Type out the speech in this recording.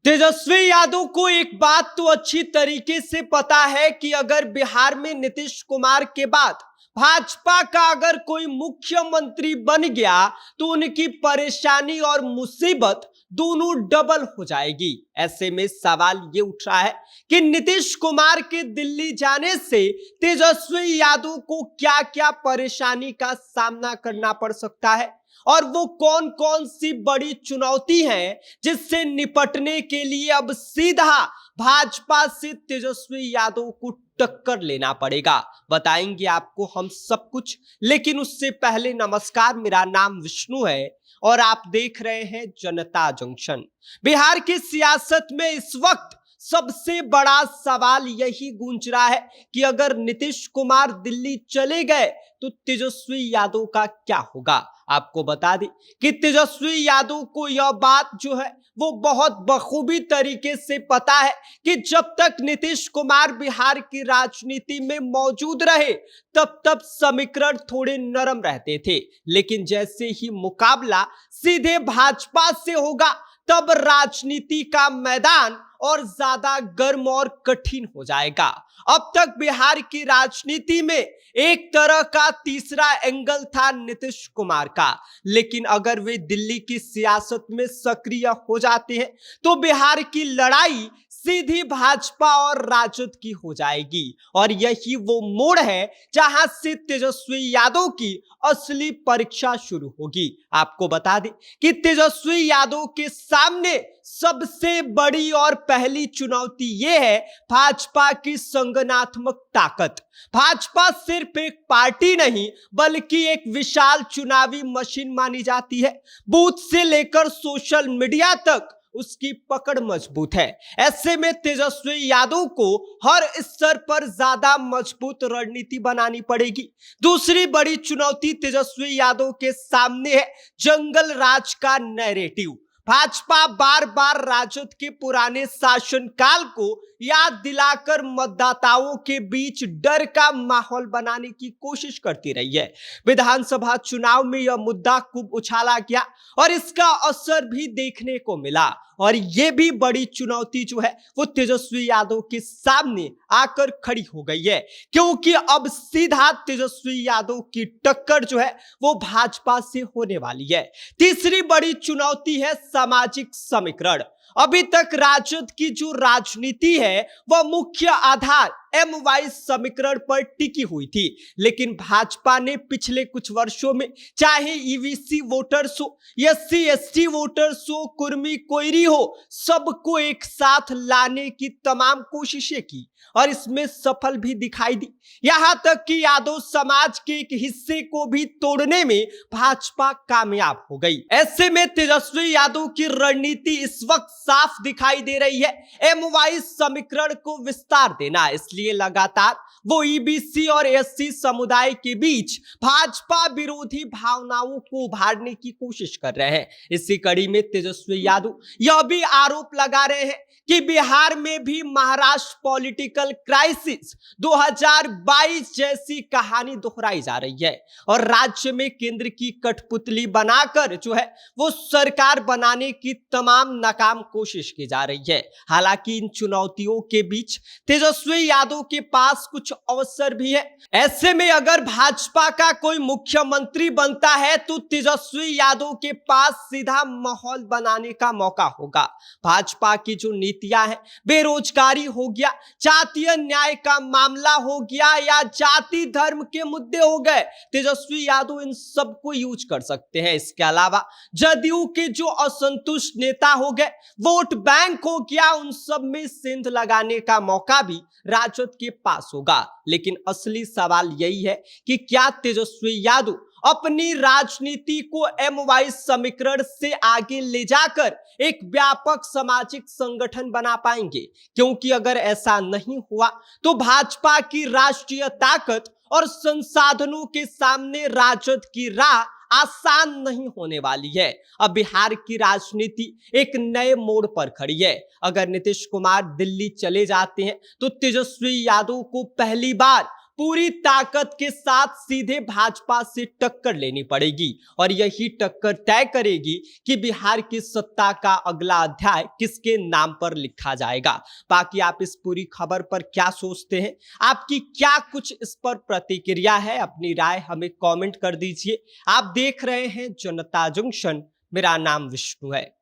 तेजस्वी यादव को एक बात तो अच्छी तरीके से पता है कि अगर बिहार में नीतीश कुमार के बाद भाजपा का अगर कोई मुख्यमंत्री बन गया तो उनकी परेशानी और मुसीबत दोनों डबल हो जाएगी। ऐसे में सवाल ये उठ रहा है कि नीतीश कुमार के दिल्ली जाने से तेजस्वी यादव को क्या क्या परेशानी का सामना करना पड़ सकता है और वो कौन कौन सी बड़ी चुनौती है जिससे निपटने के लिए अब सीधा भाजपा से तेजस्वी यादव को टक्कर लेना पड़ेगा। बताएंगे आपको हम सब कुछ, लेकिन उससे पहले नमस्कार, मेरा नाम विष्णु है और आप देख रहे हैं जनता जंक्शन। बिहार की सियासत में इस वक्त सबसे बड़ा सवाल यही गूंज रहा है कि अगर नीतीश कुमार दिल्ली चले गए तो तेजस्वी यादव का क्या होगा। आपको बता दें कि तेजस्वी यादव को यह बात जो है वो बहुत बखूबी तरीके से पता है कि जब तक नीतीश कुमार बिहार की राजनीति में मौजूद रहे तब तक समीकरण थोड़े नरम रहते थे, लेकिन जैसे ही मुकाबला सीधे भाजपा से होगा तब राजनीति का मैदान और ज्यादा गर्म और कठिन हो जाएगा। अब तक बिहार की राजनीति में एक तरह का तीसरा एंगल था नीतीश कुमार का, लेकिन अगर वे दिल्ली की सियासत में सक्रिय हो जाते हैं तो बिहार की लड़ाई सीधी भाजपा और राजद की हो जाएगी और यही वो मोड़ है जहां से तेजस्वी यादव की असली परीक्षा शुरू होगी। आपको बता दें कि तेजस्वी यादव के सामने सबसे बड़ी और पहली चुनौती यह है भाजपा की संगठनात्मक ताकत। भाजपा सिर्फ एक पार्टी नहीं बल्कि एक विशाल चुनावी मशीन मानी जाती है। बूथ से लेकर सोशल मीडिया तक उसकी पकड़ मजबूत है। ऐसे में तेजस्वी यादव को हर स्तर पर ज्यादा मजबूत रणनीति बनानी पड़ेगी। दूसरी बड़ी चुनौती तेजस्वी यादव के सामने है जंगल राज का नैरेटिव। भाजपा बार बार राजद के पुराने शासनकाल को याद दिलाकर मतदाताओं के बीच डर का माहौल बनाने की कोशिश करती रही है। विधानसभा चुनाव में यह मुद्दा खूब उछाला गया और इसका असर भी देखने को मिला और यह भी बड़ी चुनौती जो है वो तेजस्वी यादव के सामने आकर खड़ी हो गई है, क्योंकि अब सीधा तेजस्वी यादव की टक्कर जो है वो भाजपा से होने वाली है। तीसरी बड़ी चुनौती है सामाजिक समीकरण। अभी तक राजद की जो राजनीति है वह मुख्य आधार MY समीकरण पर टिकी हुई थी, लेकिन भाजपा ने पिछले कुछ वर्षों में चाहे EBC वोटर्स हो, SC ST वोटर्स हो, कुर्मी कोयरी हो, सबको एक साथ लाने की तमाम कोशिशें की और इसमें सफल भी दिखाई दी। यहां तक कि यादव समाज के एक हिस्से को भी तोड़ने में भाजपा कामयाब हो गई। ऐसे में तेजस्वी यादव की रणनीति इस वक्त साफ दिखाई दे रही है MY समीकरण को विस्तार देना। इसलिए लगातार वो EBC और SC समुदाय के बीच भाजपा विरोधी भावनाओं को उभारने की कोशिश कर रहे हैं। इसी कड़ी में तेजस्वी यादव यह भी आरोप लगा रहे हैं कि बिहार में भी महाराष्ट्र पॉलिटिकल क्राइसिस 2022 जैसी कहानी दोहराई जा रही है और राज्य में केंद्र की कठपुतली बनाकर जो है वो सरकार बनाने की तमाम नाकाम कोशिश की जा रही है। हालांकि इन चुनौतियों के बीच तेजस्वी यादव के पास कुछ अवसर भी है। ऐसे में अगर भाजपा का कोई मुख्यमंत्री बनता है तो तेजस्वी यादव के पास सीधा माहौल बनाने का मौका होगा। भाजपा की जो नीतियां हैं, बेरोजगारी हो गया, जातीय न्याय का मामला हो गया या जाति धर्म के मुद्दे हो गए, तेजस्वी यादव इन सब को यूज कर सकते हैं। इसके अलावा जदयू के जो असंतुष्ट नेता हो गए, वोट बैंक हो गया, उन सब में सेंध लगाने का मौका भी राजद के पास होगा। लेकिन असली सवाल यही है कि क्या तेजस्वी यादव अपनी राजनीति को MY समीकरण से आगे ले जाकर एक व्यापक सामाजिक संगठन बना पाएंगे, क्योंकि अगर ऐसा नहीं हुआ तो भाजपा की राष्ट्रीय ताकत और संसाधनों के सामने राजद की राह आसान नहीं होने वाली है। अब बिहार की राजनीति एक नए मोड़ पर खड़ी है। अगर नीतीश कुमार दिल्ली चले जाते हैं तो तेजस्वी यादव को पहली बार पूरी ताकत के साथ सीधे भाजपा से टक्कर लेनी पड़ेगी और यही टक्कर तय करेगी कि बिहार की सत्ता का अगला अध्याय किसके नाम पर लिखा जाएगा। बाकी आप इस पूरी खबर पर क्या सोचते हैं, आपकी क्या कुछ इस पर प्रतिक्रिया है, अपनी राय हमें कमेंट कर दीजिए। आप देख रहे हैं जनता जंक्शन, मेरा नाम विष्णु है।